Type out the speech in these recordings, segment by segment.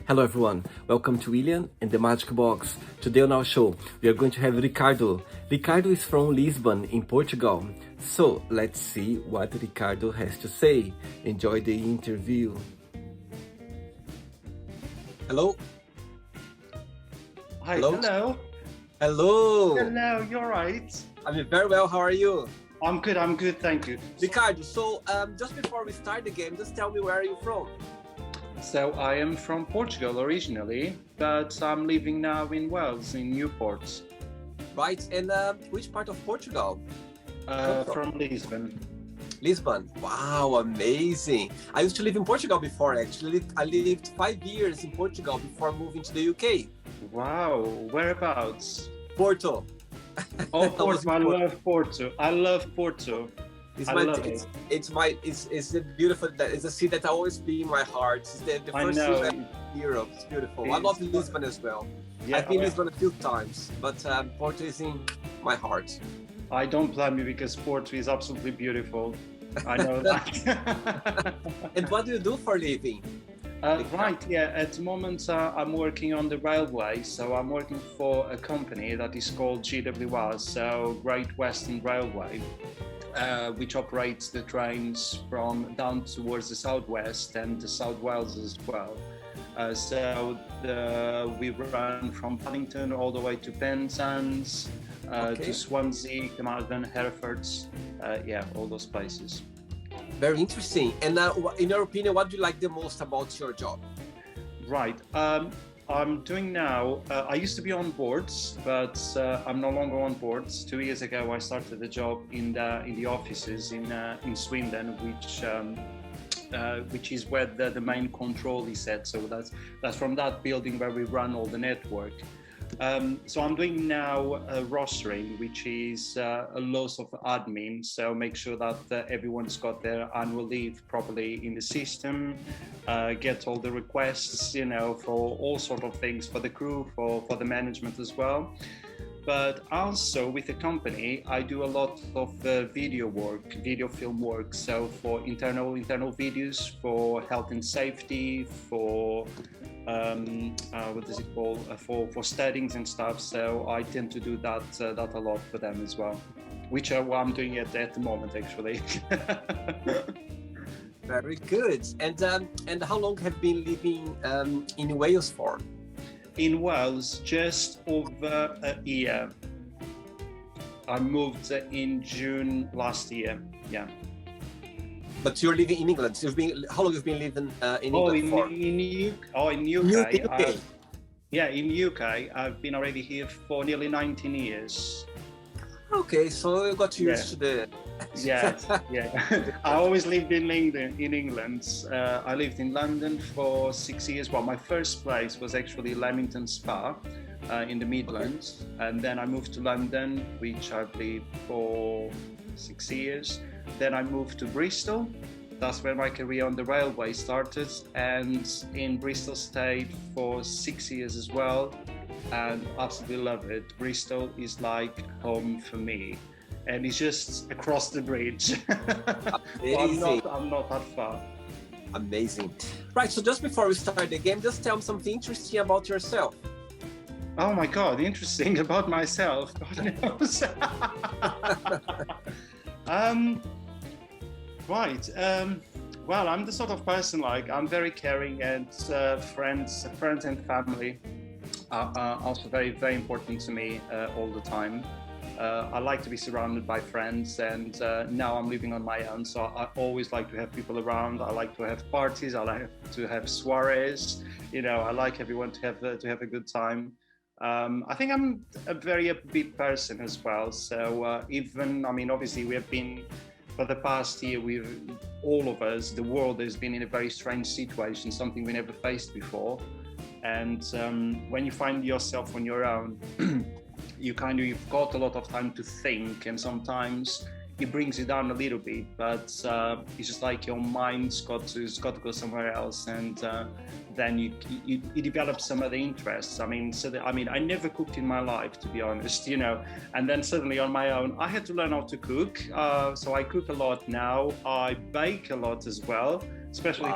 Hello everyone, welcome to William and the Magic Box. Today on our show, we are going to have Ricardo. Ricardo is from Lisbon in Portugal. So let's see what Ricardo has to say. Enjoy the interview. Hello. Hi, Hello. hello. Hello. Hello, you're right. I'm very well, how are you? I'm good, thank you. Ricardo, so just before we start the game, just tell me where are you from? So I am from Portugal originally, but I'm living now in Wales, in Newport. Right, and which part of Portugal? From Lisbon. Lisbon. Wow, amazing. I used to live in Portugal before, actually. I lived 5 years in Portugal before moving to the UK. Wow, whereabouts? Porto. Oh, Porto, I love Porto. I love Porto. It's I my, love it's, it. it's a beautiful, it's a city that always be in my heart. It's the I first know. city in Europe. It's beautiful. I love Lisbon as well. Yeah, I've been in Lisbon a few times, but Porto is in my heart. I don't blame you because Porto is absolutely beautiful. I know that. And what do you do for a living? Right, yeah, at the moment I'm working on the railway, so I'm working for a company that is called GWR, so Great Western Railway, which operates the trains from down towards the southwest and the South Wales as well. We run from Paddington all the way to Penzance, to Swansea, Carmarthen, Hereford, all those places. Very interesting. And in your opinion, what do you like the most about your job? Right. I'm doing now. I used to be on boards, but I'm no longer on boards. 2 years ago, I started a job in the offices in Swindon, which is where the main control is set. So that's from that building where we run all the network. So I'm doing now rostering, which is a loss of admin. So make sure that everyone's got their annual leave properly in the system, get all the requests, for all sort of things for the crew, for the management as well. But also with the company, I do a lot of video film work. So for internal videos, for health and safety, for what is it called, for studies and stuff. So I tend to do that a lot for them as well, which I'm doing at the moment actually. Very good. And how long have you been living in Wales for? In Wales, just over a year. I moved in June last year. Yeah. But you're living in England. So how long have you been living in England for? In UK. UK. In UK, I've been already here for nearly 19 years. Okay, so you got used to the... Yeah. I always lived in England. I lived in London for 6 years. Well, my first place was actually Leamington Spa in the Midlands. And then I moved to London, which I've lived for 6 years. Then I moved to Bristol. That's where my career on the railway started. And in Bristol stayed for 6 years as well. And absolutely love it. Bristol is like home for me. And it's just across the bridge. I'm not that far. Amazing. Right, so just before we start the game, just tell me something interesting about yourself. Oh my God, interesting about myself. God knows. Well, I'm the sort of person I'm very caring, and friends and family are also very, very important to me all the time. I like to be surrounded by friends, and now I'm living on my own, so I always like to have people around. I like to have parties. I like to have soirees. I like everyone to have a good time. I think I'm a very upbeat person as well. So obviously we have been, for the past year, all of us, the world has been in a very strange situation, something we never faced before. And when you find yourself on your own, you've got a lot of time to think, and sometimes it brings you down a little bit, but it's just like your mind's got to go somewhere else, and then you develop some other interests. I mean, I never cooked in my life, to be honest, and then suddenly on my own, I had to learn how to cook. So I cook a lot now. I bake a lot as well, especially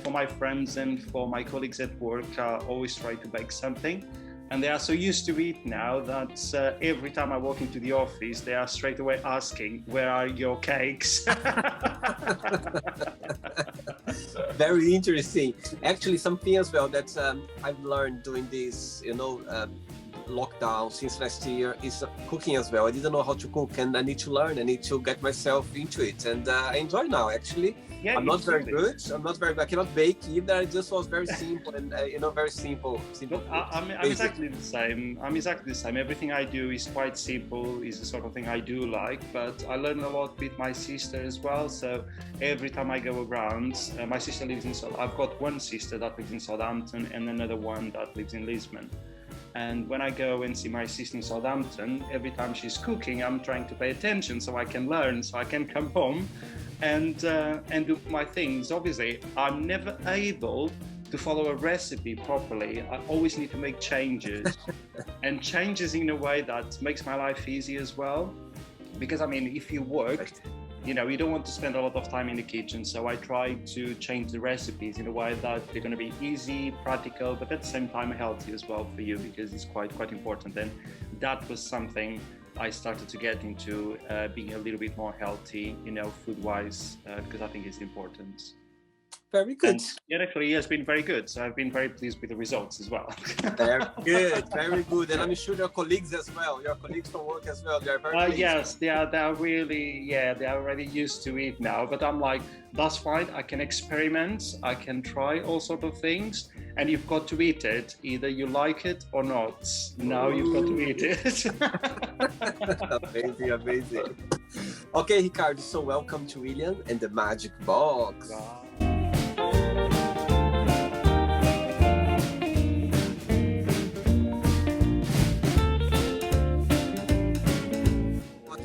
for my friends and for my colleagues at work. I always try to bake something. And they are so used to it now that every time I walk into the office, they are straight away asking, "Where are your cakes?" Very interesting. Actually, something as well that I've learned doing this, lockdown since last year is cooking as well. I didn't know how to cook, and I need to learn. I need to get myself into it, and I enjoy now. Actually, yeah, I'm not very good. I cannot bake either. It just was very simple and very simple. I'm exactly the same. Everything I do is quite simple. Is the sort of thing I do like, but I learn a lot with my sister as well. So every time I go around, my sister lives in. I've got one sister that lives in Southampton and another one that lives in Lisbon. And when I go and see my sister in Southampton, every time she's cooking, I'm trying to pay attention so I can learn, so I can come home and do my things. Obviously, I'm never able to follow a recipe properly. I always need to make changes, and changes in a way that makes my life easy as well. Because if you work, you don't want to spend a lot of time in the kitchen, so I try to change the recipes in a way that they're going to be easy, practical, but at the same time healthy as well for you, because it's quite important. And that was something I started to get into, being a little bit more healthy, food-wise, because I think it's important. Very good. And it actually has been very good. So I've been very pleased with the results as well. Very good, very good. And I'm sure your colleagues as well, your colleagues from work as well, they are very pleased. Yes, they are really, they are already used to it now. But I'm like, that's fine. I can experiment. I can try all sorts of things. And you've got to eat it. Either you like it or not. Now you've got to eat it. Amazing. Okay, Ricardo, so welcome to William and the Magic Box. Wow.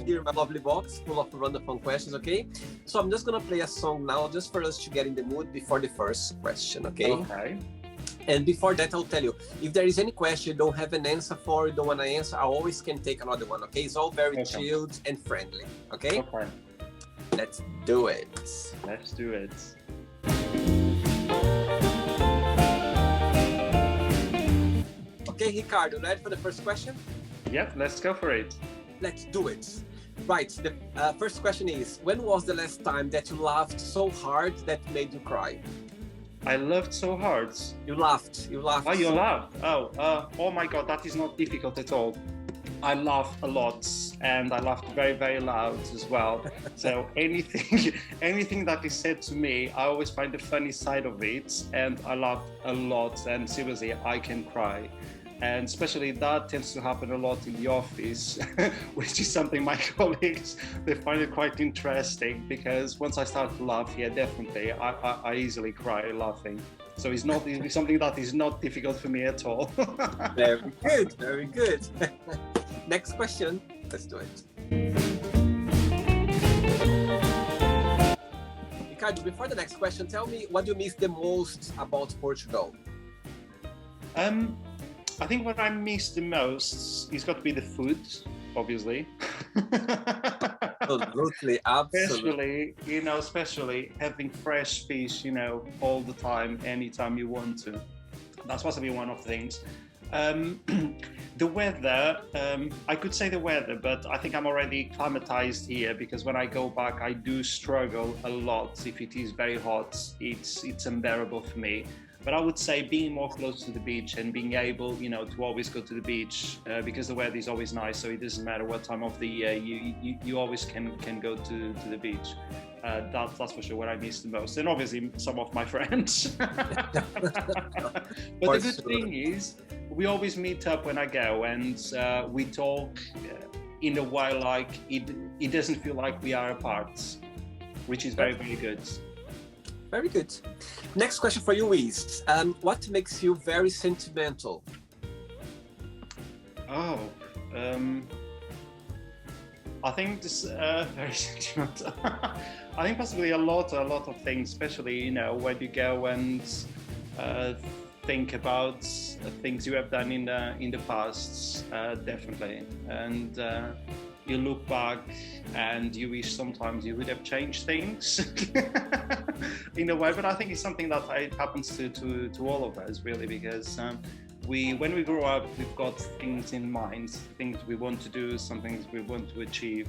Here, my lovely box full of random fun questions, okay? So I'm just gonna play a song now just for us to get in the mood before the first question, okay? Okay. And before that, I'll tell you, if there is any question you don't have an answer for, you don't want to answer, I always can take another one, okay? It's all very chilled and friendly, okay? Okay. Let's do it. Let's do it. Okay, Ricardo, ready for the first question? Yep, let's go for it. Let's do it. Right, the first question is, when was the last time that you laughed so hard that made you cry? I laughed so hard. You laughed. Oh, you laughed? Oh my God, that is not difficult at all. I laugh a lot, and I laughed very, very loud as well. So anything that is said to me, I always find the funny side of it, and I laugh a lot, and seriously, I can cry. And especially that tends to happen a lot in the office, which is something my colleagues, they find it quite interesting, because once I start to laugh, yeah, definitely, I easily cry laughing. So it's something that is not difficult for me at all. Very good, very good. Next question, let's do it. Ricardo, before the next question, tell me what you miss the most about Portugal. I think what I miss the most is got to be the food, obviously. Absolutely. Especially having fresh fish, all the time, anytime you want to. That's possibly one of the things. The weather, I could say the weather, but I think I'm already climatized here, because when I go back, I do struggle a lot. If it is very hot, it's unbearable for me. But I would say being more close to the beach and being able, to always go to the beach, because the weather is always nice, so it doesn't matter what time of the year, you always can go to the beach. That's for sure what I miss the most. And obviously some of my friends. But the good thing is, we always meet up when I go, and we talk in a way like it doesn't feel like we are apart, which is very, very good. Very good. Next question for you is, what makes you very sentimental? I think this very sentimental. I think possibly a lot of things, especially when you go and uh, think about things you have done in the past, definitely, and you look back and you wish sometimes you would have changed things in a way. But I think it's something that happens to all of us, really, because when we grow up, we've got things in mind, things we want to do, some things we want to achieve.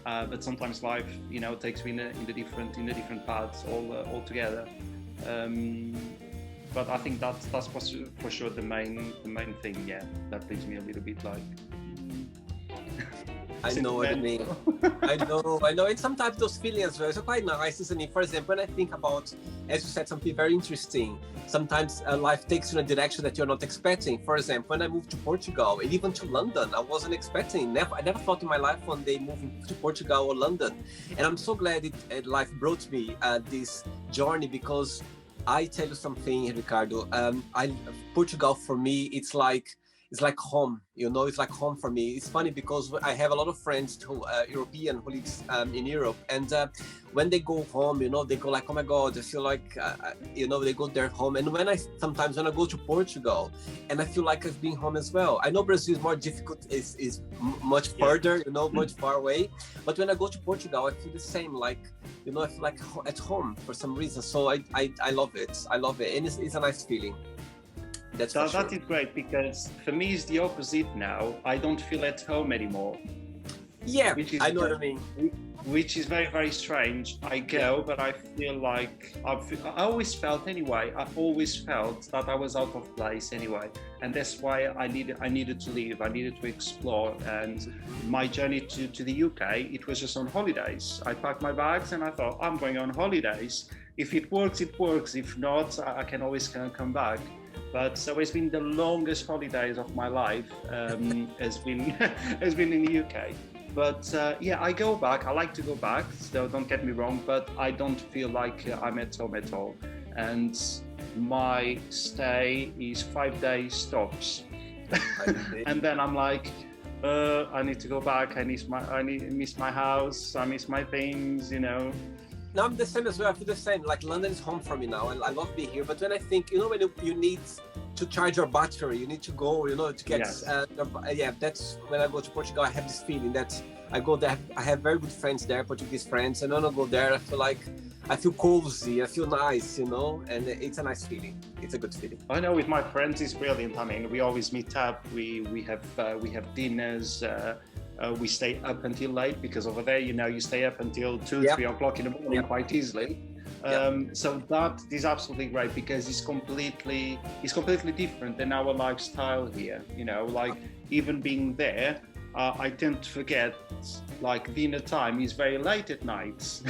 But sometimes life, takes me in the different paths altogether. But I think that's for sure the main thing. Yeah, that leaves me a little bit like. I know what you mean. I know. And sometimes those feelings are quite nice, isn't it? For example, when I think about, as you said, something very interesting, sometimes life takes you in a direction that you're not expecting. For example, when I moved to Portugal and even to London, I wasn't expecting. I never thought in my life one day moving to Portugal or London. And I'm so glad life brought me this journey, because I tell you something, Ricardo. Portugal for me, it's like home, it's like home for me. It's funny because I have a lot of friends who European who lives in Europe, and when they go home, they go like, oh my God, I feel like, they go their home. And sometimes when I go to Portugal, and I feel like I've been home as well. I know Brazil is more difficult, is much further, much far away. But when I go to Portugal, I feel the same, like, I feel like at home for some reason. So I love it. I love it. And it's a nice feeling. That is great, because for me it's the opposite now. I don't feel at home anymore. Yeah, I know what I mean. Which is very, very strange. I go, but I feel like I always felt anyway. I always felt that I was out of place anyway, and that's why I needed to leave. I needed to explore. And my journey to the UK, it was just on holidays. I packed my bags and I thought, I'm going on holidays. If it works, it works. If not, I can always come back. But so it's been the longest holidays of my life. Has been in the UK. But I go back. I like to go back. So don't get me wrong. But I don't feel like I'm at home at all. And my stay is 5 days stops. And then I'm like, I need to go back. I miss my house. I miss my things. No, I'm the same as well. I feel the same. Like, London is home for me now. I love being here. But when I think, when you need to charge your battery, you need to go, to get, that's when I go to Portugal. I have this feeling that I go there. I have very good friends there, Portuguese friends. And when I go there, I feel cozy. I feel nice, and it's a nice feeling. It's a good feeling. I know with my friends, it's brilliant. I mean, we always meet up. We have dinners. We stay up until late, because over there, you stay up until 2-3 o'clock in the morning quite easily. So that is absolutely great, because it's completely different than our lifestyle here. Like, even being there, I tend to forget, like, dinner time is very late at night.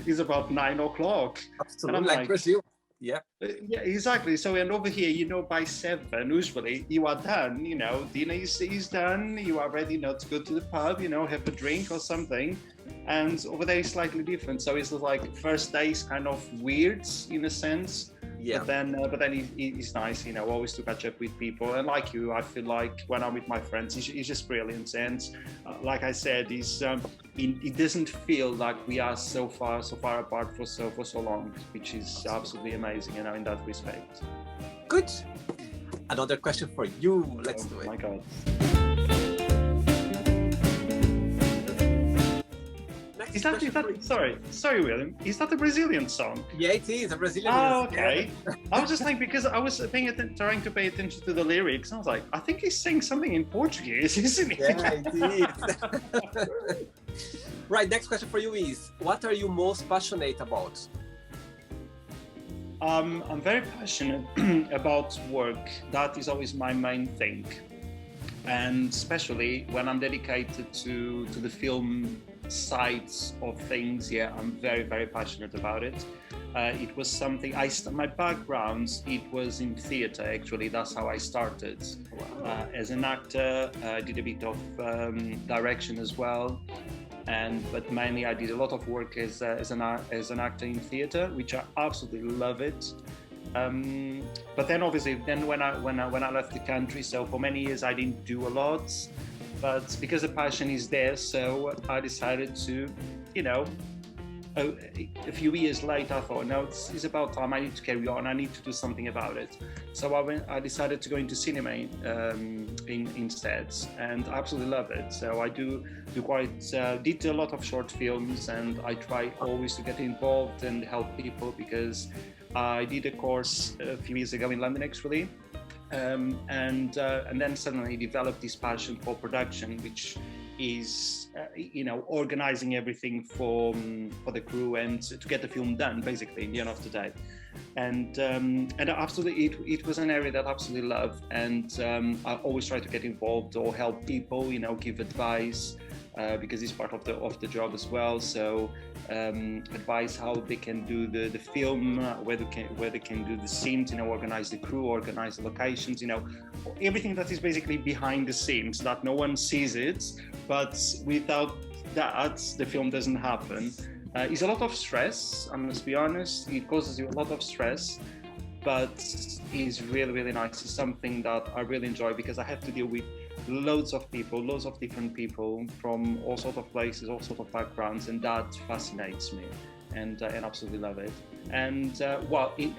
It's about 9 o'clock. Absolutely, like Brazil. Yeah. Yeah, exactly. So, and over here, by 7, usually you are done, dinner is done, you are ready, to go to the pub, have a drink or something. And over there is slightly different. So it's like first day is kind of weird in a sense. Yeah. But then it's nice, always to catch up with people. And like you, I feel like when I'm with my friends, it's just brilliant. And like I said, it doesn't feel like we are so far apart for so long, which is absolutely amazing, in that respect. Good. Another question for you. Let's do it. Oh my God. Sorry, William. Is that a Brazilian song? Yeah, it is a Brazilian music. Okay. I was just thinking, because I was trying to pay attention to the lyrics. I was like, I think he's saying something in Portuguese, isn't he? Yeah, it is. Right, next question for you is, what are you most passionate about? I'm very passionate about work. That is always my main thing. And especially when I'm dedicated to the film sides of things, I'm very, very passionate about it. It was something my background, it was in theater, actually. That's how I started. As an actor, I did a bit of direction as well, but mainly I did a lot of work as an actor in theater, which I absolutely love it. But then obviously, when I left the country, so for many years I didn't do a lot. but because the passion is there, so I decided to, you know, a few years later, I thought, no, it's about time. I need to carry on. I need to do something about it. So I decided to go into cinema instead, and I absolutely love it. So I did a lot of short films, and I try always to get involved and help people, because I did a course a few years ago in London, actually. And then suddenly developed this passion for production, which is organizing everything for the crew and to get the film done, basically, in the end of the day. And absolutely, it was an area that I absolutely love, and I always try to get involved or help people, give advice, because it's part of the job as well. So advise how they can do the film, where they can do the scenes, organize the crew, organize the locations, everything that is basically behind the scenes that no one sees it, but without that the film doesn't happen. It's a lot of stress, I must be honest. It causes you a lot of stress, but it's really, really nice. It's something that I really enjoy, because I have to deal with loads of people, loads of different people from all sorts of places, all sorts of backgrounds, and that fascinates me, and absolutely love it. And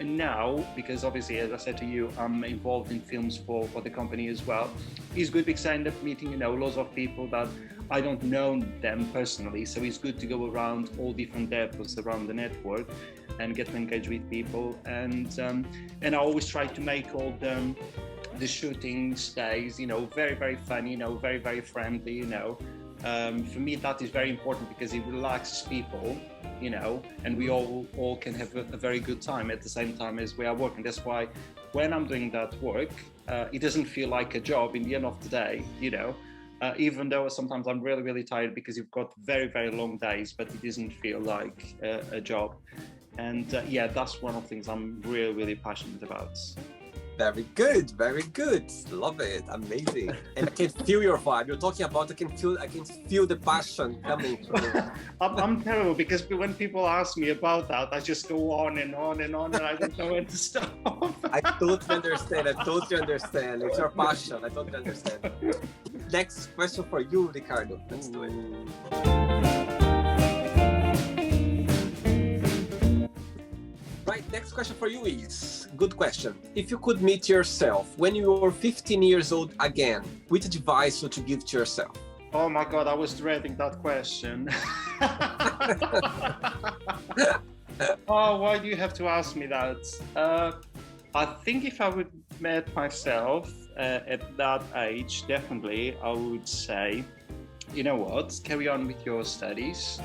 now, because obviously, as I said to you, I'm involved in films for the company as well. It's good because I end up meeting loads of people that I don't know them personally, so it's good to go around all different depots around the network and get to engage with people. And I always try to make all the shooting days, very, very funny, very, very friendly, For me, that is very important, because it relaxes people, and we all can have a very good time at the same time as we are working. That's why when I'm doing that work, it doesn't feel like a job in the end of the day, even though sometimes I'm really, really tired because you've got very, very long days, but it doesn't feel like a job. And that's one of the things I'm really, really passionate about. Very good, very good. Love it, amazing. And I can feel your vibe. You're talking about, I can feel the passion coming from you. I'm terrible, because when people ask me about that, I just go on and on and on, and I don't know when to stop. I totally understand. It's your passion. I totally understand. Next question for you, Ricardo. Let's do it. Right, next question for you is, good question. If you could meet yourself when you were 15 years old again, which advice would you give to yourself? Oh my God, I was dreading that question. Oh, why do you have to ask me that? I think if I would met myself at that age, definitely I would say, you know what, carry on with your studies.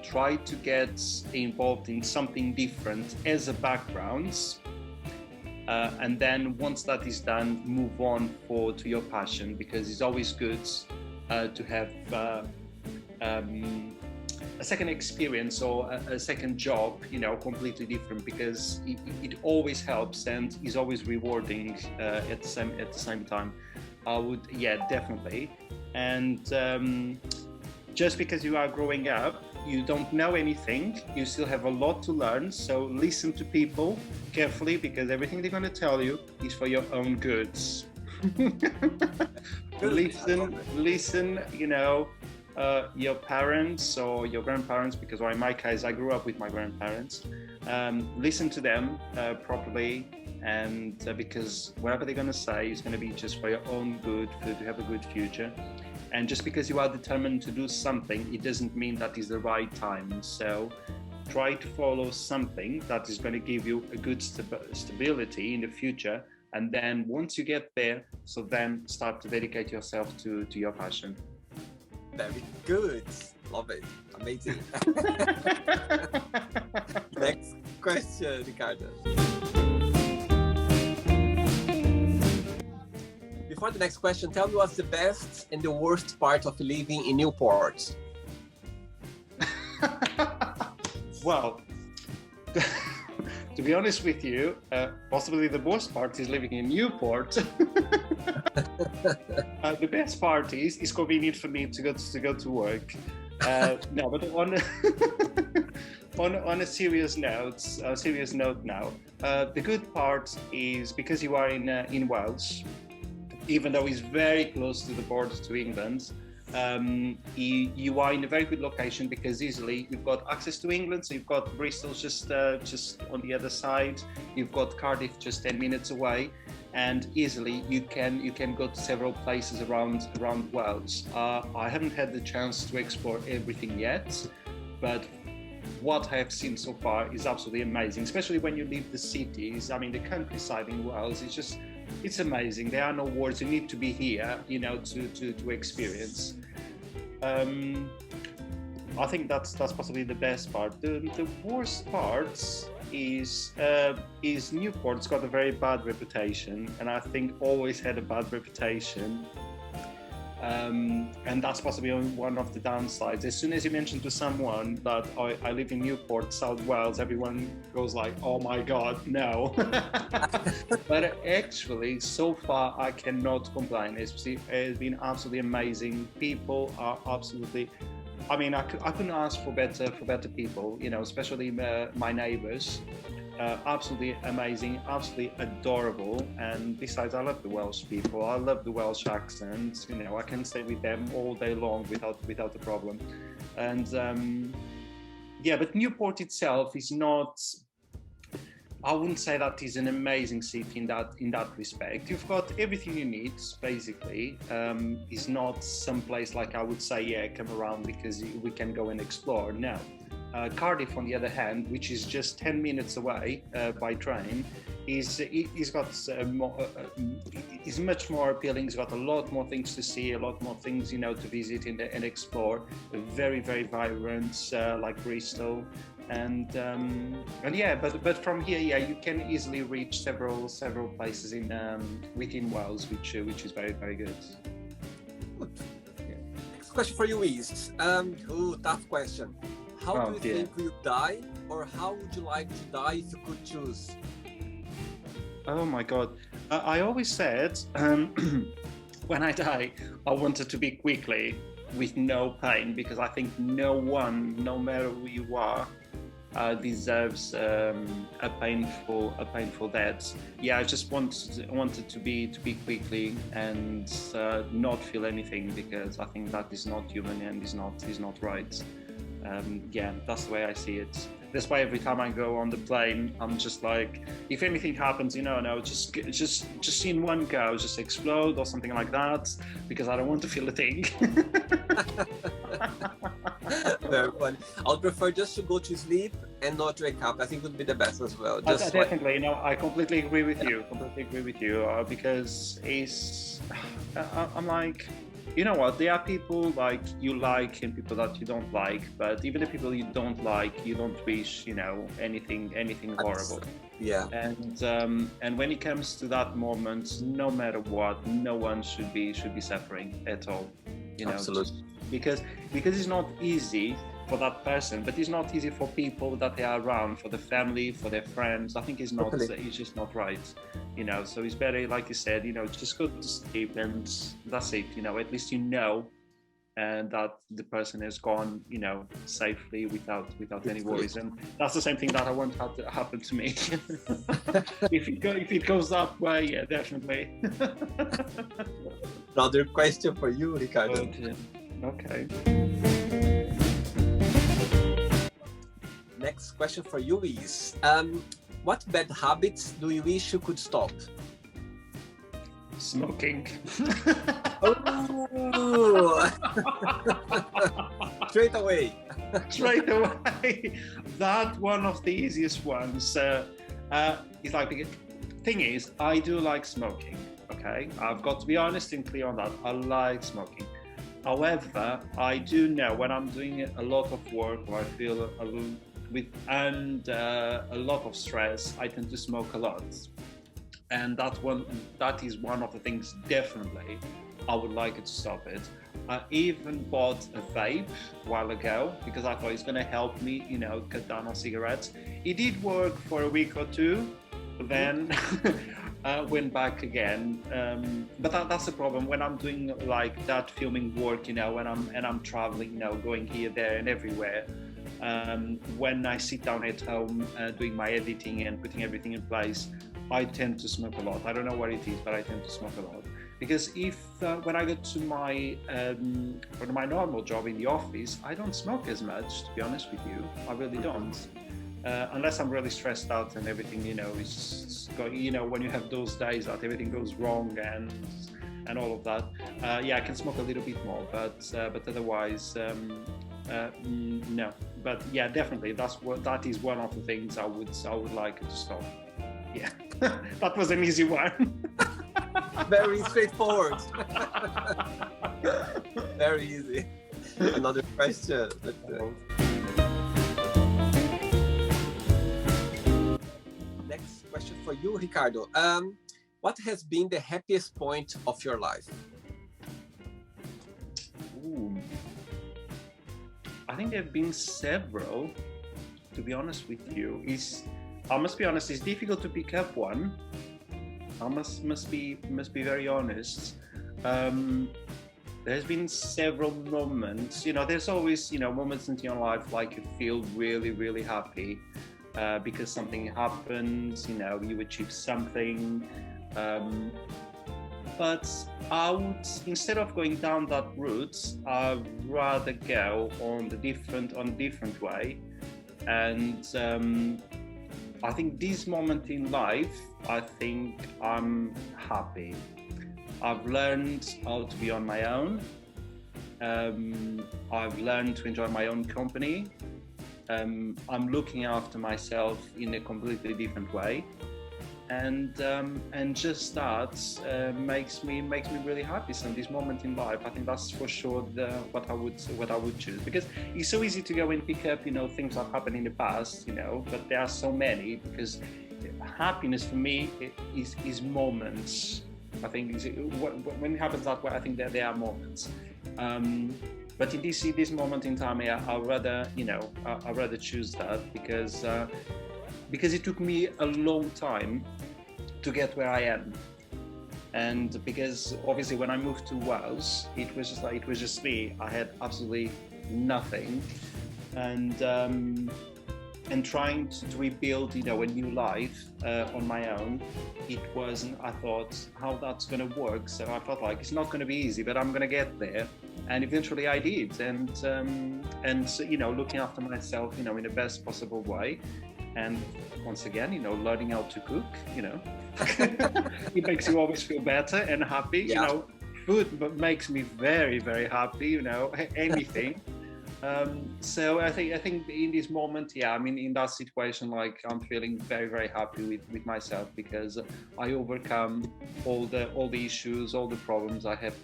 Try to get involved in something different as a background, and then once that is done, move on to your passion, because it's always good to have a second experience or a second job, completely different, because it always helps and is always rewarding at the same time. I would, definitely. And just because you are growing up, you don't know anything, you still have a lot to learn. So listen to people carefully, because everything they're going to tell you is for your own goods. Listen, your parents or your grandparents, because in my case, I grew up with my grandparents. Listen to them properly, and because whatever they're going to say is going to be just for your own good, to have a good future. And just because you are determined to do something, it doesn't mean that is the right time. So try to follow something that is going to give you a good stability in the future. And then once you get there, so then start to dedicate yourself to your passion. Very good. Love it. Amazing. Next question, Ricardo. Before the next question, tell me what's the best and the worst part of living in Newport? Well, to be honest with you, possibly the worst part is living in Newport. The best part is it's convenient for me to go to work. No, but on a serious note now, the good part is because you are in Wales. even though it's very close to the border to England, you are in a very good location because easily you've got access to England. So you've got Bristol just on the other side. You've got Cardiff just 10 minutes away, and easily you can go to several places around Wales. I haven't had the chance to explore everything yet, but what I have seen so far is absolutely amazing, especially when you leave the cities. I mean, the countryside in Wales is just, it's amazing. There are no words. You need to be here, to experience. I think that's possibly the best part. The worst parts is Newport's got a very bad reputation, and I think always had a bad reputation. And that's possibly one of the downsides. As soon as you mention to someone that I live in Newport, South Wales, everyone goes like, oh my God, no. But actually, so far, I cannot complain. It's been absolutely amazing. People are absolutely, I mean, I couldn't ask for better people, especially my neighbors. Absolutely amazing, absolutely adorable, and besides, I love the Welsh people. I love the Welsh accent. I can stay with them all day long without a problem. And but Newport itself is not. I wouldn't say that is an amazing city in that respect. You've got everything you need, basically. It's not some place like I would say, come around because we can go and explore. No. Cardiff, on the other hand, which is just 10 minutes away by train, is much more appealing. It's got a lot more things to see, a lot more things to visit and explore. Very, very vibrant, like Bristol, and but from here, you can easily reach several places within Wales, which is very, very good. Good. Yeah. Next question for you is tough question. How do you think you die, or how would you like to die if you could choose? Oh my God. I always said when I die, I want it to be quickly with no pain, because I think no one, no matter who you are, deserves a painful death. Yeah, I just wanted to be quickly and not feel anything, because I think that is not human and is not right. That's the way I see it. That's why every time I go on the plane, I'm just like, if anything happens, just in one go, just explode or something like that, because I don't want to feel a thing. Very funny. I'll prefer just to go to sleep and not wake up. I think would be the best as well. Definitely, I completely agree with you. Because I'm like, you know what? There are people like you like and people that you don't like, but even the people you don't like, you don't wish, anything horrible. Yeah. And when it comes to that moment, no matter what, no one should be suffering at all. Absolutely. Because it's not easy for that person, but it's not easy for people that they are around, for the family, for their friends. I think it's just not right, so it's better, like you said, just go to sleep and that's it, at least and that the person has gone, safely without any worries. And that's the same thing that I want to happen to me. If it goes that way, yeah, definitely. Another question for you, Ricardo. Okay. Next question for you is, what bad habits do you wish you could stop? Smoking. Oh! Straight away. That one of the easiest ones. It's like, the thing is, I do like smoking. Okay, I've got to be honest and clear on that. I like smoking. However, I do know when I'm doing a lot of work, or I feel a lot of stress, I tend to smoke a lot. And that is one of the things definitely I would like to stop it. I even bought a vape a while ago because I thought it's going to help me, cut down on cigarettes. It did work for a week or two, but then went back again. But that's the problem when I'm doing like that filming work, when I'm traveling, going here, there, and everywhere. When I sit down at home doing my editing and putting everything in place, I tend to smoke a lot. I don't know what it is, but I tend to smoke a lot. Because if when I go to my normal job in the office, I don't smoke as much, to be honest with you. I really don't. Unless I'm really stressed out and everything, is going, when you have those days that everything goes wrong and all of that. I can smoke a little bit more, but otherwise, no. But yeah, definitely, that is one of the things I would like to stop. Yeah, that was an easy one. Very straightforward. Very easy. Another question. Next question for you, Ricardo. What has been the happiest point of your life? Ooh. I think there have been several, to be honest with you. I must be honest, it's difficult to pick up one. I must be very honest. There's been several moments. There's always moments in your life like you feel really, really happy because something happens. You achieve something. But I would, instead of going down that route, I'd rather go on a different way. And I think this moment in life, I think I'm happy. I've learned how to be on my own. I've learned to enjoy my own company. I'm looking after myself in a completely different way. And just that makes me really happy. So in this moment in life, I think that's for sure what I would choose, because it's so easy to go and pick up things that happened in the past, but there are so many. Because happiness for me is moments. I think when it happens that way, I think that there are moments. But in this moment in time, I'd rather choose that because it took me a long time to get where I am, and because obviously when I moved to Wales, it was just me. I had absolutely nothing, and trying to rebuild, a new life on my own. It wasn't. I thought how that's going to work. So I felt like it's not going to be easy, but I'm going to get there, and eventually I did. And looking after myself, in the best possible way. And once again, learning how to cook, it makes you always feel better and happy. Yeah. Food makes me very, very happy, anything. So I think in this moment, in that situation, like I'm feeling very, very happy with myself, because I overcome all the issues, all the problems I had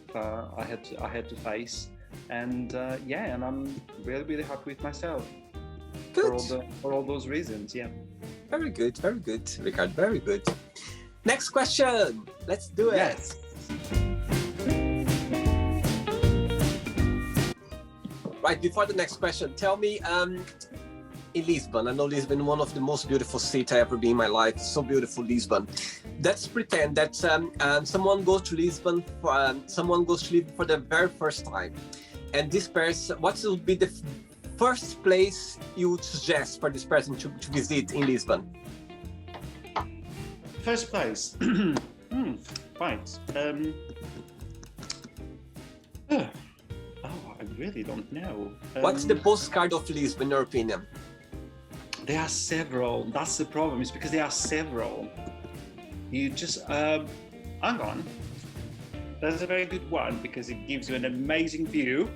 to face. And and I'm really, really happy with myself. Good. For all those reasons, yeah. Very good, Ricardo. Very good. Next question. Let's do it. Yes. Right, before the next question, tell me, in Lisbon, I know Lisbon is one of the most beautiful cities I ever been in my life. So beautiful, Lisbon. Let's pretend that someone goes to Lisbon for the very first time, and this person, what would be the first place you would suggest for this person to visit in Lisbon? First place. Right. I really don't know. What's the postcard of Lisbon, in your opinion? There are several. That's the problem. It's because there are several. You just hang on. That's a very good one, because it gives you an amazing view,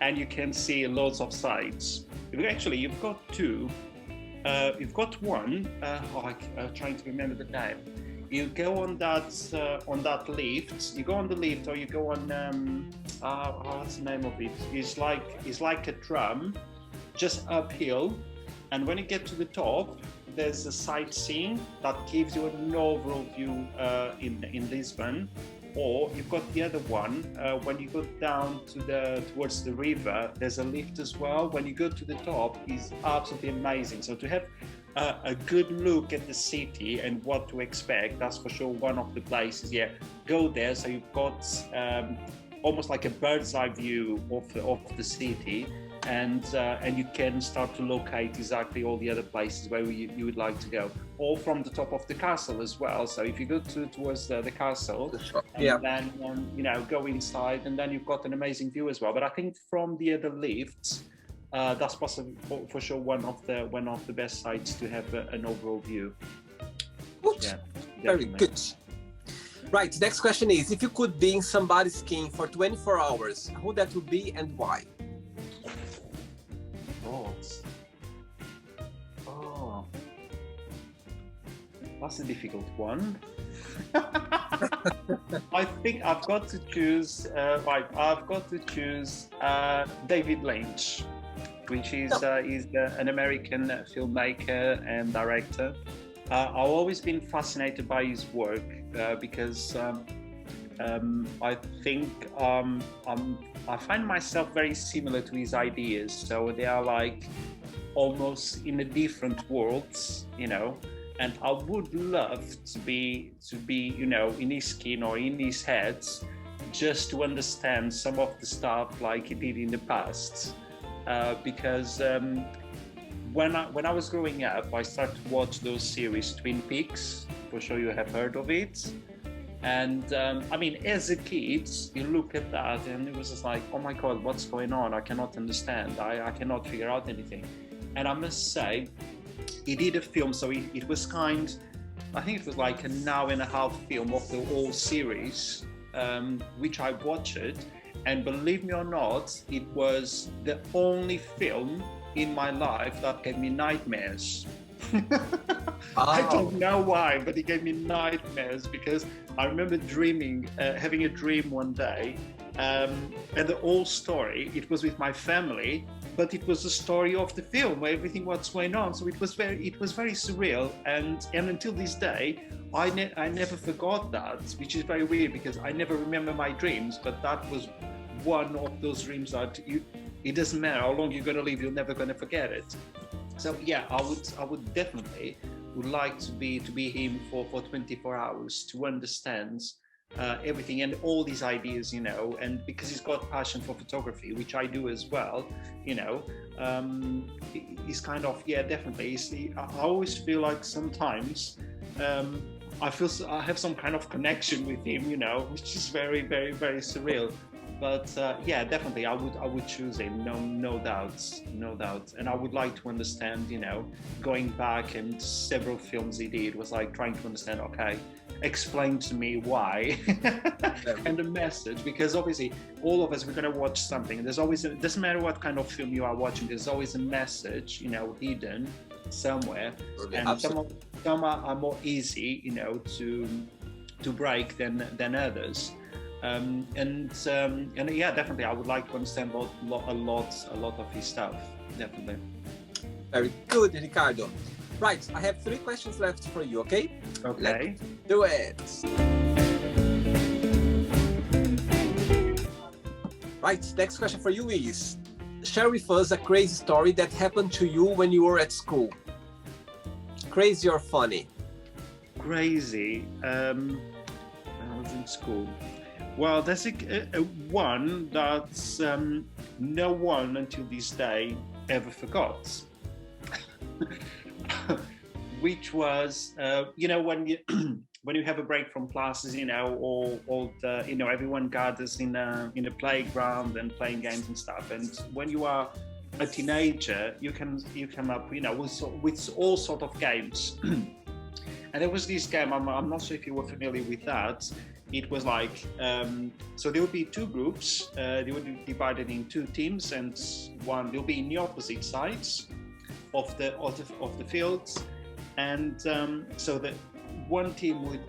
and you can see loads of sites. You've got two. You've got one. I'm trying to remember the name. You go on that lift. You go on the lift, or you go on. What's the name of it? It's like a tram, just uphill. And when you get to the top, there's a sightseeing that gives you an overall view in Lisbon. Or you've got the other one, when you go down towards the river, there's a lift as well. When you go to the top, it's absolutely amazing. So to have a good look at the city and what to expect, that's for sure one of the places. Yeah, go there. So you've got almost like a bird's eye view of the city. and you can start to locate exactly all the other places where you would like to go, or from the top of the castle as well. So if you go towards the castle, and then go inside, and then you've got an amazing view as well. But I think from the other lifts, that's possible for sure one of the best sites to have an overall view. Good. Yeah, very good. Right, next question is, if you could be in somebody's skin for 24 hours, who that would be and why? That's a difficult one. I think I've got to choose. I've got to choose David Lynch, which is an American filmmaker and director. I've always been fascinated by his work because I think I find myself very similar to his ideas. So they are like almost in a different worlds, And I would love to be, in his skin or in his head, just to understand some of the stuff like he did in the past. Because when I was growing up, I started to watch those series, Twin Peaks. For sure, you have heard of it. And as a kid, you look at that, and it was just like, oh my God, what's going on? I cannot understand. I cannot figure out anything. And I must say, he did a film, so it was I think it was like an hour and a half film of the whole series, which I watched, and believe me or not, it was the only film in my life that gave me nightmares. I don't know why, but it gave me nightmares because I remember having a dream one day, and the whole story, it was with my family, but it was the story of the film where everything was going on. So it was very surreal, and until this day, I never forgot that, which is very weird because I never remember my dreams, but that was one of those dreams that it doesn't matter how long you're going to live, you're never going to forget it. So yeah, I would definitely like to be him for 24 hours to understand everything and all these ideas, and because he's got passion for photography, which I do as well, he's kind of, definitely. I always feel like sometimes I have some kind of connection with him, which is very, very, very surreal. But definitely I would choose him, no doubts. And I would like to understand, going back and several films he did was like trying to understand, okay, explain to me why and the message, because obviously all of us, we're going to watch something, and there's always it doesn't matter what kind of film you are watching, there's always a message hidden somewhere. And some are more easy to break than others. Definitely I would like to understand a lot of his stuff, definitely. Very good, Ricardo. Right, I have 3 questions left for you, okay? Okay. Let's do it. Right, next question for you is, share with us a crazy story that happened to you when you were at school. Crazy or funny? Crazy. When I was in school. Well, there's a one that no one until this day ever forgot. Which was, when you have a break from classes, everyone gathers in a playground and playing games and stuff. And when you are a teenager, you come up, with all sort of games. And there was this game. I'm not sure if you were familiar with that. It was like, so there would be 2 groups. They would be divided in 2 teams, and they'll be in the opposite sides of the fields. And so that one team would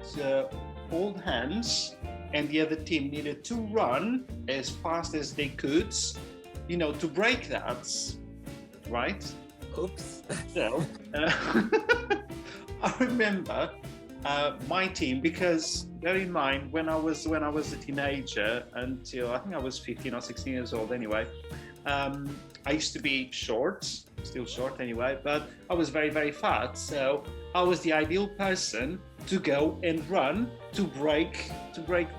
hold hands, and the other team needed to run as fast as they could, to break that, right? Oops. So I remember my team, because bear in mind, when I was a teenager until I think I was 15 or 16 years old anyway, I used to be short, still short anyway, but I was very, very fat. So I was the ideal person to go and run to break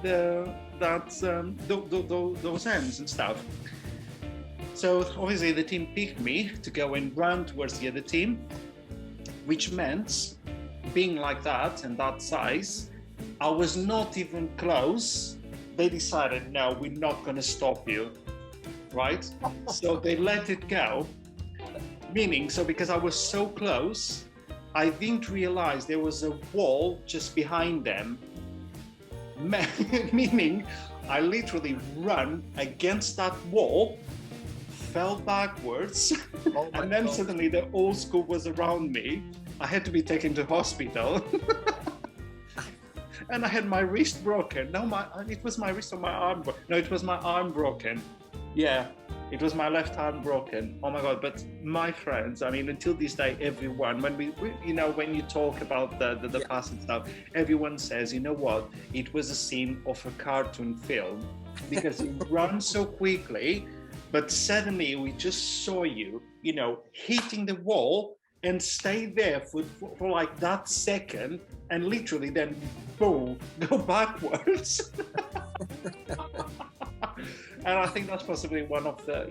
those ends and stuff. So obviously the team picked me to go and run towards the other team, which meant being like that and that size, I was not even close. They decided, no, we're not going to stop you, right? So they let it go, meaning, so because I was so close, I didn't realize there was a wall just behind them, meaning I literally ran against that wall, fell backwards, and then suddenly the whole school was around me. I had to be taken to hospital. And I had my wrist broken. No, it was my wrist or my arm. No, it was my arm broken. Yeah, it was my left arm broken. Oh my God. But my friends, I mean, until this day, everyone, when we you know, when you talk about the past and stuff, everyone says, you know what? It was a scene of a cartoon film because you run so quickly, but suddenly we just saw you, you know, hitting the wall and stay there for like that second, and literally then boom, go backwards. And I think that's possibly one of the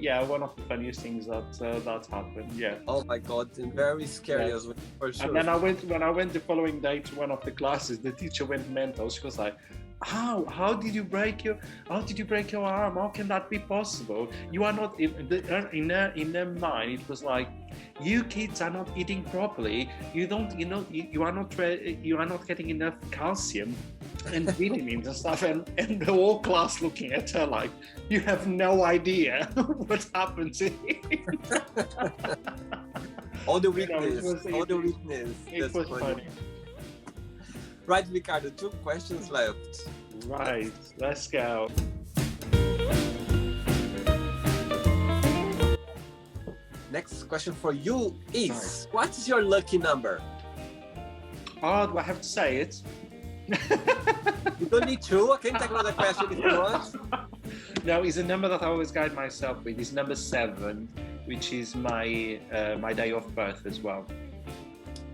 funniest things that happened. Yeah. Oh my God, and very scary as well, for sure. And then when I went the following day to one of the classes, the teacher went mental. She was like, How did you break your arm? How can that be possible? You are not in her mind. It was like, you kids are not eating properly. You are not getting enough calcium and vitamins and stuff. And the whole class looking at her like, you have no idea what happens here. All the weakness. It was funny. Right, Ricardo, 2 questions left. Right, let's go. Next question for you is, what is your lucky number? Oh, do I have to say it? You don't need to. I can take another question if you want. No, it's a number that I always guide myself with. It's number 7, which is my my day of birth as well.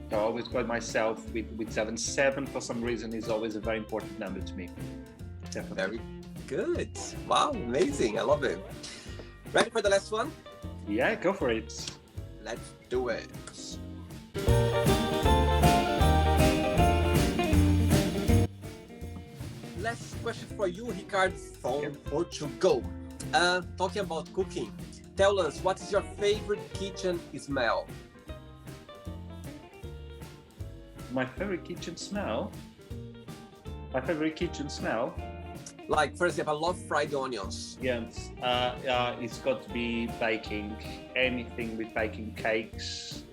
So I always guide myself with 7. 7 for some reason is always a very important number to me. Definitely. Very good. Wow, amazing. I love it. Ready for the last one? Yeah, go for it. Let's do it. Last question for you, Ricardo, from Portugal. Talking about cooking, tell us, what is your favorite kitchen smell? My favorite kitchen smell? Like, for example, I love fried onions. Yes, it's got to be baking. Anything with baking, cakes,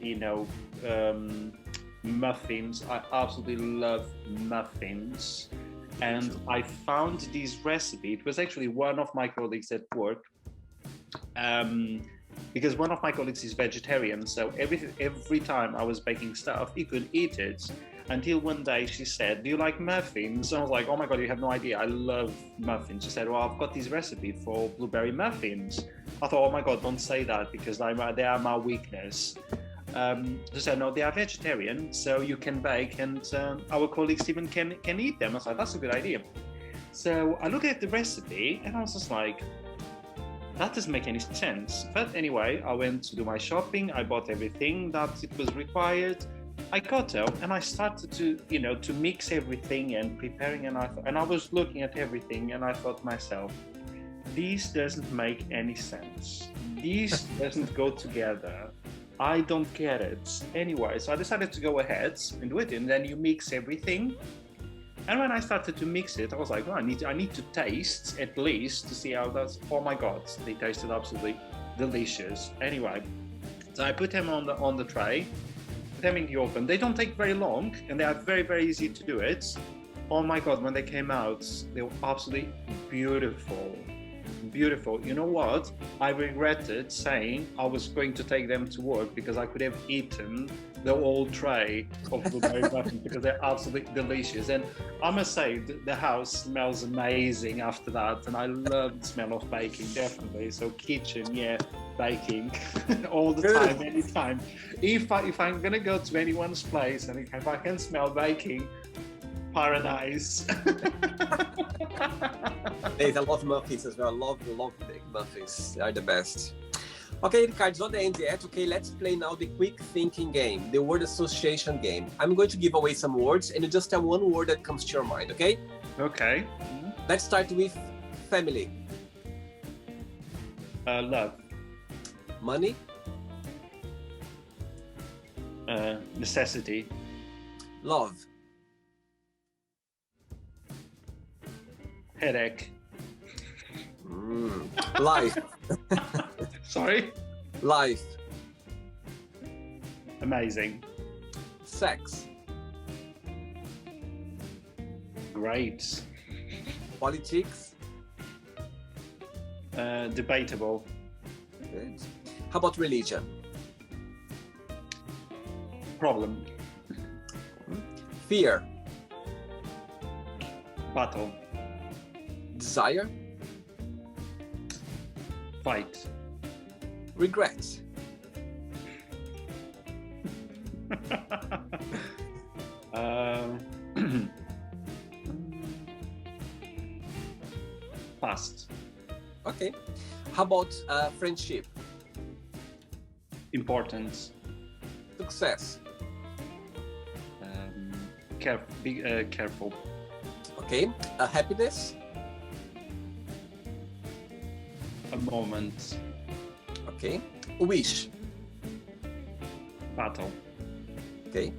muffins. I absolutely love muffins. And I found this recipe. It was actually one of my colleagues at work. Because one of my colleagues is vegetarian, so every time I was baking stuff, he could eat it. Until one day she said, "Do you like muffins?" And I was like, "Oh my God, you have no idea. I love muffins." She said, "Well, I've got this recipe for blueberry muffins." I thought, "Oh my God, don't say that because they are my weakness." She said, "No, they are vegetarian, so you can bake, and our colleagues even can eat them." I was like, "That's a good idea." So I looked at the recipe and I was just like, that doesn't make any sense. But anyway, I went to do my shopping. I bought everything that it was required. I got home and I started to mix everything and preparing. And I was looking at everything and I thought to myself, this doesn't make any sense. This doesn't go together. I don't get it. Anyway, so I decided to go ahead and do it. And then you mix everything. And when I started to mix it, I was like, oh, I need to taste at least to see how that's. Oh my God, they tasted absolutely delicious. Anyway, so I put them on the tray, put them in the oven. They don't take very long, and they are very, very easy to do it. Oh my God, when they came out, they were absolutely beautiful. Beautiful. You know what? I regretted saying I was going to take them to work because I could have eaten the whole tray of blueberry muffins because they're absolutely delicious. And I must say, the house smells amazing after that. And I love the smell of baking, definitely. So kitchen, yeah, baking all the time, anytime. If I'm going to go to anyone's place and if I can smell baking, paradise. I love muffins as well. I love big muffins. They are the best. Okay, Ricardo, it's not the end yet. Okay, let's play now the quick thinking game, the word association game. I'm going to give away some words and you just tell one word that comes to your mind, okay? Okay. Let's start with family. Love. Money. Necessity. Love. Headache. Life. Sorry? Life. Amazing. Sex. Great. Politics. Debatable. Good. How about religion? Problem. Fear. Battle. Desire. Fight. Regret. Past. Okay. How about friendship? Importance. Success. Careful. Okay. Happiness. A moment. Okay. Wish. Battle. Okay.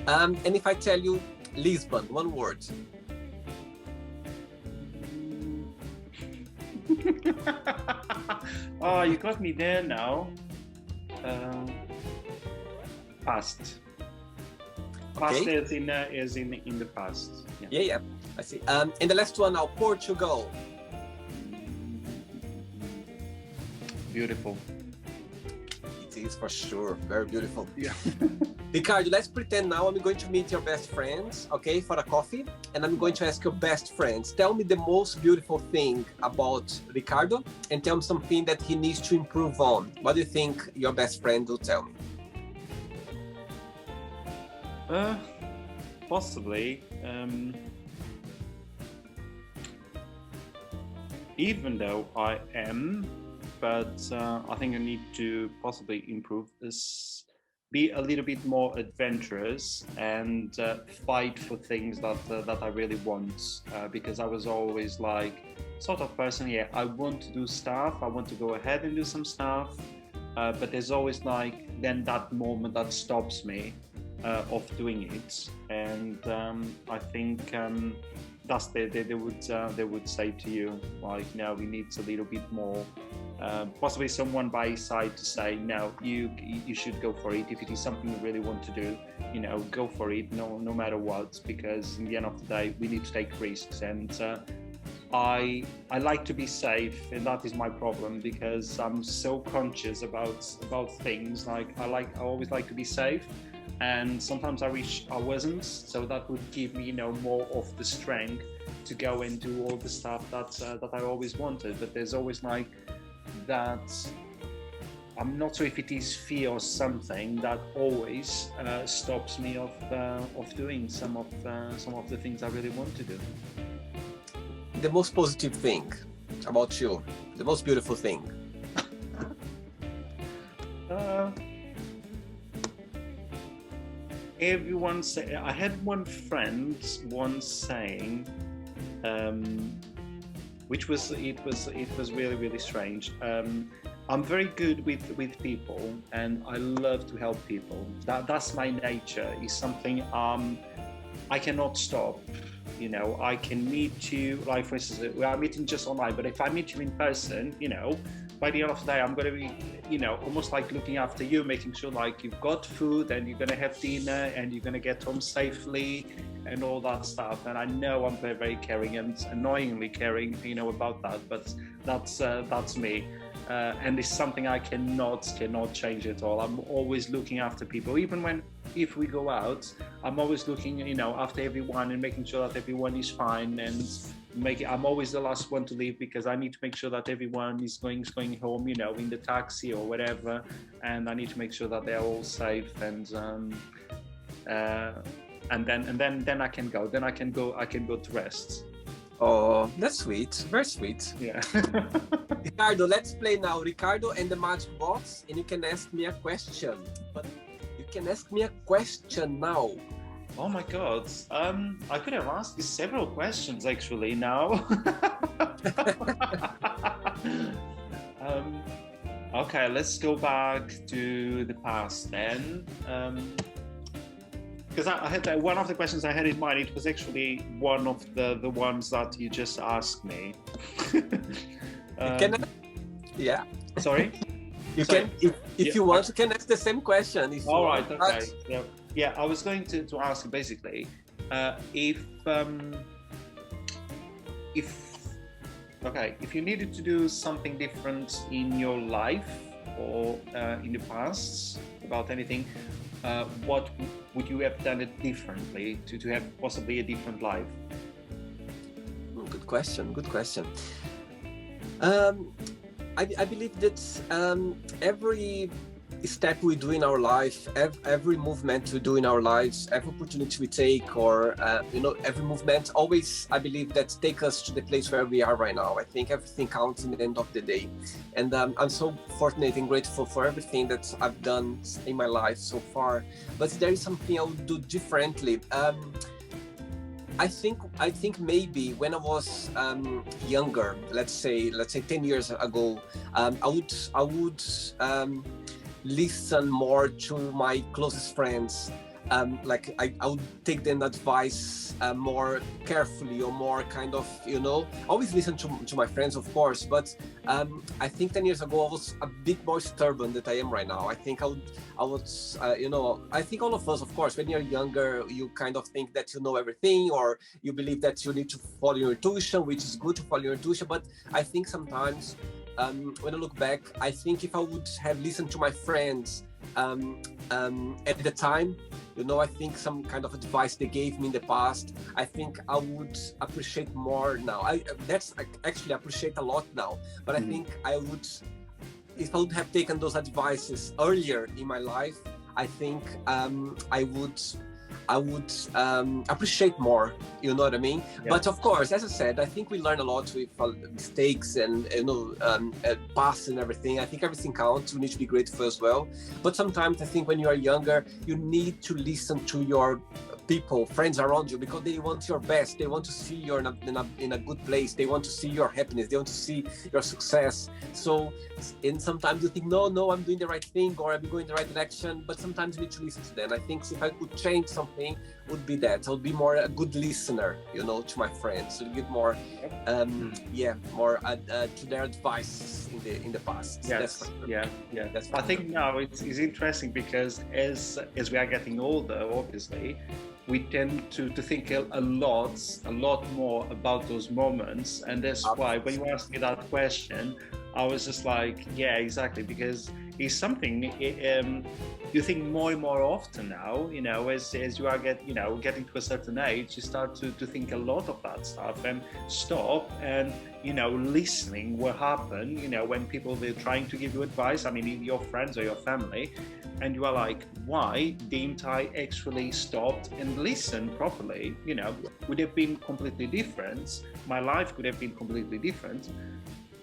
And if I tell you Lisbon, one word. Oh, you got me there now. Past. Past Okay. is in the past. Yeah. I see. And the last one now, Portugal. Beautiful. It is for sure. Very beautiful. Yeah. Ricardo, let's pretend now I'm going to meet your best friends, okay, for a coffee. And I'm going to ask your best friends, tell me the most beautiful thing about Ricardo and tell me something that he needs to improve on. What do you think your best friend will tell me? Possibly. Even though I am, but I think I need to possibly improve is be a little bit more adventurous and fight for things that I really want. Because I was always like sort of person, yeah, I want to do stuff, I want to go ahead and do some stuff, but there's always like then that moment that stops me of doing it, and I think that's they would say to you like, no, we need a little bit more, possibly someone by his side to say, no, you should go for it. If it is something you really want to do, go for it, no matter what, because in the end of the day we need to take risks, and I like to be safe, and that is my problem because I'm so conscious about things. Like I always like to be safe, and sometimes I wish I wasn't, so that would give me more of the strength to go and do all the stuff that I always wanted. But there's always like that, I'm not sure if it is fear or something that always stops me of doing some of the things I really want to do. The most positive thing about you, the most beautiful thing. Everyone say, I had one friend once saying, which was really, really strange. I'm very good with people, and I love to help people. That's my nature. Is something I cannot stop. I can meet you, like for instance, we are meeting just online, but if I meet you in person, by the end of the day, I'm going to be, almost like looking after you, making sure like you've got food and you're going to have dinner and you're going to get home safely and all that stuff. And I know I'm very, very caring and annoyingly caring, about that, but that's me. And it's something I cannot change at all. I'm always looking after people, even if we go out, I'm always looking, after everyone and making sure that everyone is fine, and I'm always the last one to leave because I need to make sure that everyone is going home, in the taxi or whatever, and I need to make sure that they're all safe, and then I can go to rest. Oh, that's sweet. Very sweet. Yeah. Ricardo, let's play now. Ricardo and the Magic Box, and you can ask me a question. But you can ask me a question now. Oh my God. I could have asked you several questions actually now. Okay, let's go back to the past then. Because I had one of the questions I had in mind. It was actually one of the ones that you just asked me. Yeah. Sorry. You Sorry. can, if you want, you can ask the same question. If All you right. want. Okay. Yeah. I was going to ask you basically if you needed to do something different in your life or in the past about anything, what would you have done it differently to have possibly a different life? Good question. Good question. I believe that every step we do in our life, every movement we do in our lives, every opportunity we take, or every movement, always I believe that take us to the place where we are right now. I think everything counts in the end of the day, and I'm so fortunate and grateful for everything that I've done in my life so far. But there is something I would do differently. I think maybe when I was younger, let's say 10 years ago, I would listen more to my closest friends. Like I would take them advice more carefully, or more kind of, always listen to my friends, of course. But I think 10 years ago I was a bit more stubborn than I am right now. I think I think all of us, of course, when you're younger, you kind of think that you know everything, or you believe that you need to follow your intuition, which is good to follow your intuition. But I think sometimes when I look back, I think if I would have listened to my friends at the time, I think some kind of advice they gave me in the past, I think I would appreciate more now. That's actually appreciate a lot now. But I think if I would have taken those advices earlier in my life, I think I would appreciate more, you know what I mean? Yeah. But of course, as I said, I think we learn a lot with mistakes and past and everything. I think everything counts. We need to be grateful as well. But sometimes I think when you are younger, you need to listen to your people, friends around you, because they want your best. They want to see you in a good place. They want to see your happiness. They want to see your success. So, and sometimes you think, no, I'm doing the right thing, or I'm going in the right direction. But sometimes you need to listen to them. I think if I could change something, would be that. I would be more a good listener, to my friends. So give more, more to their advice in the past. Yes, That's I think now it's interesting because as we are getting older, obviously, we tend to think a lot more about those moments, and that's why when you asked me that question, I was just like, yeah, exactly, because it's something you think more and more often now. As you are getting to a certain age, you start to think a lot of that stuff and stop and listening what happened. When people they're trying to give you advice. I mean, your friends or your family, and you are like, why didn't I actually stop and listen properly? Would have been completely different. My life could have been completely different.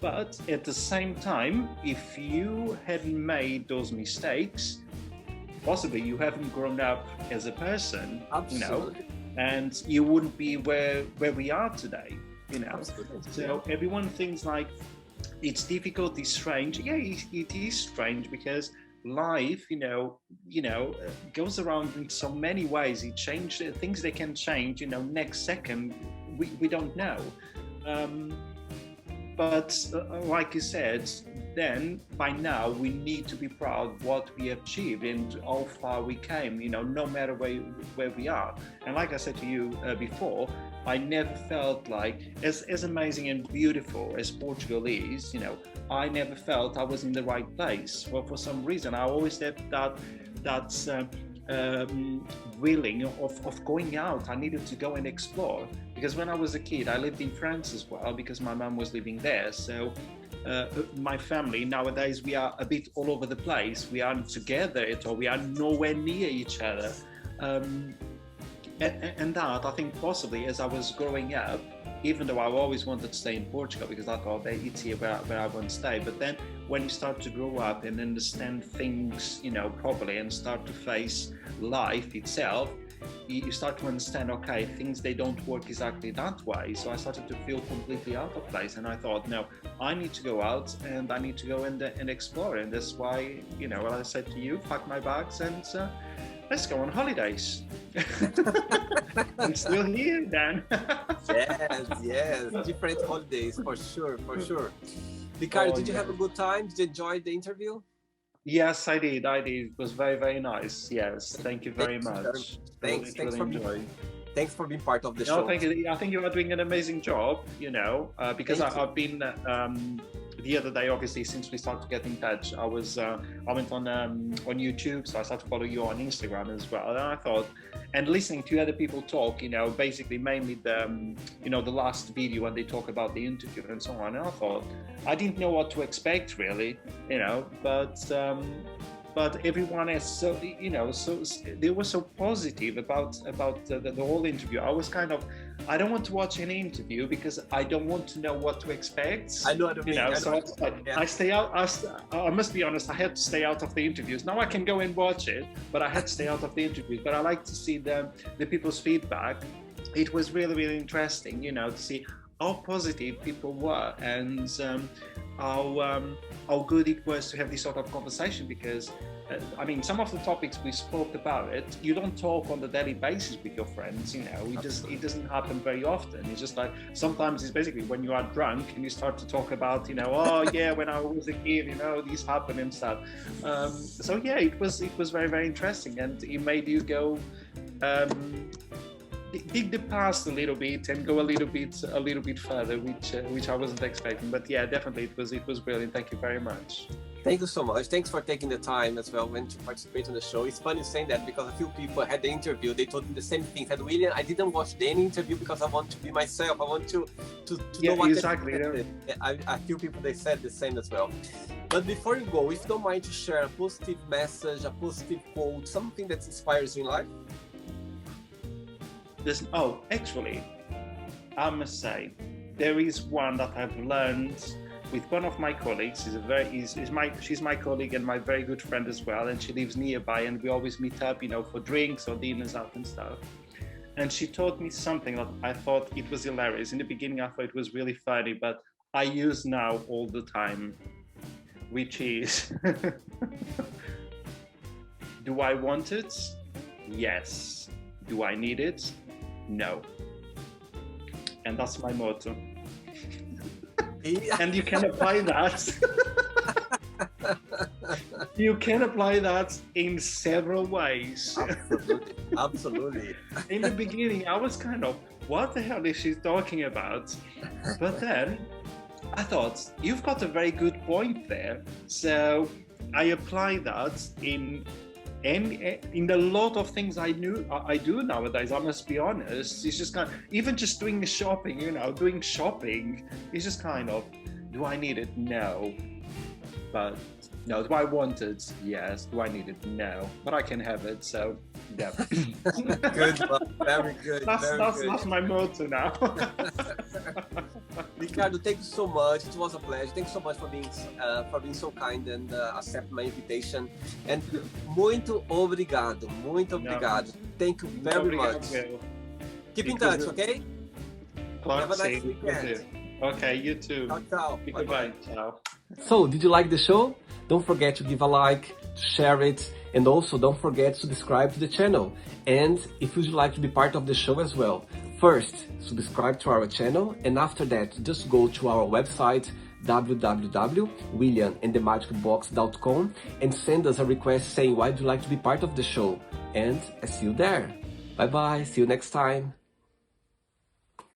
But at the same time, if you hadn't made those mistakes, possibly you haven't grown up as a person, Absolutely. And you wouldn't be where we are today, Absolutely. So everyone thinks like it's difficult, it's strange. Yeah, it is strange because life, goes around in so many ways. It changes things. They can change, next second. We don't know. But like you said, then by now we need to be proud of what we achieved and how far we came, no matter where we are. And like I said to you before, I never felt like, as amazing and beautiful as Portugal is, I never felt I was in the right place. Well, for some reason, I always had that willing of going out. I needed to go and explore, because when I was a kid I lived in France as well, because my mum was living there. So my family nowadays, we are a bit all over the place. We aren't together at all. We are nowhere near each other, and that I think possibly as I was growing up, even though I always wanted to stay in Portugal because I thought that it's here where I want to stay. But then when you start to grow up and understand things, you know, properly and start to face life itself, you start to understand, okay, things, they don't work exactly that way. So I started to feel completely out of place, and I thought, no, I need to go out and I need to go and explore. And that's why, you know, I said to you, pack my bags and let's go on holidays. I'm still here, Dan. Yes, different holidays, for sure. Ricardo, did you have a good time? Did you enjoy the interview? Yes, I did. It was very, very nice. Yes, thank you very much. Thanks for being part of the show. No, thank you. I think you are doing an amazing job, you know, because I've been the other day, obviously, since we started to get in touch, I went on YouTube, so I started to follow you on Instagram as well. And I thought, and listening to other people talk, you know, basically mainly the last video when they talk about the interview and so on. And I thought, I didn't know what to expect really, you know, but everyone is so, you know, so they were so positive about the whole interview. I was kind of, I don't want to watch any interview because I don't want to know what to expect. I know what you know, so I stay out. I must be honest, I had to stay out of the interviews. Now I can go and watch it, but I had to stay out of the interviews. But I like to see the people's feedback. It was really, really interesting, you know, to see how positive people were and how good it was to have this sort of conversation, because I mean, some of the topics we spoke about, you don't talk on the daily basis with your friends, you know, it doesn't happen very often. It's just like, sometimes it's basically when you are drunk and you start to talk about, you know, oh yeah, when I was a kid, you know, this happened and stuff. So yeah, it was very, very interesting, and it made you go dig the past a little bit and go a little bit further, which I wasn't expecting. But yeah, definitely it was brilliant. Thank you very much. Thank you so much. Thanks for taking the time as well when to participate in the show. It's funny saying that because a few people had the interview, they told me the same thing. Said, William, I didn't watch any interview because I want to be myself. I want to know what exactly. A few people, they said the same as well. But before you go, if you don't mind to share a positive message, a positive quote, something that inspires you in life. Actually, I must say, there is one that I've learned with one of my colleagues. She's my colleague and my very good friend as well, and she lives nearby, and we always meet up, you know, for drinks or dinners out and stuff. And she taught me something that I thought it was hilarious. In the beginning, I thought it was really funny, but I use now all the time, which is, do I want it? Yes. Do I need it? No. And that's my motto. And you can apply that. You can apply that in several ways. Absolutely. In the beginning, I was kind of, what the hell is she talking about? But then I thought, you've got a very good point there. So I apply that in a lot of things I do nowadays. I must be honest. It's just kind of, even just doing shopping, you know, doing shopping is just kind of, do I need it? No. But no, do I want it? Yes. Do I need it? No. But I can have it, so yeah. Good, very good. That's my motto now. Ricardo, thank you so much. It was a pleasure. Thank you so much for being so kind and accept my invitation. And muito obrigado. Muito obrigado. No. Thank you very much. Keep in touch, okay? Have a nice weekend. Okay, you too. Ciao. Goodbye. Ciao. So, did you like the show? Don't forget to give a like, to share it, and also don't forget to subscribe to the channel. And if you'd like to be part of the show as well, first, subscribe to our channel, and after that, just go to our website, www.williamandthemagicbox.com, and send us a request saying why you'd like to be part of the show. And I see you there. Bye bye, see you next time.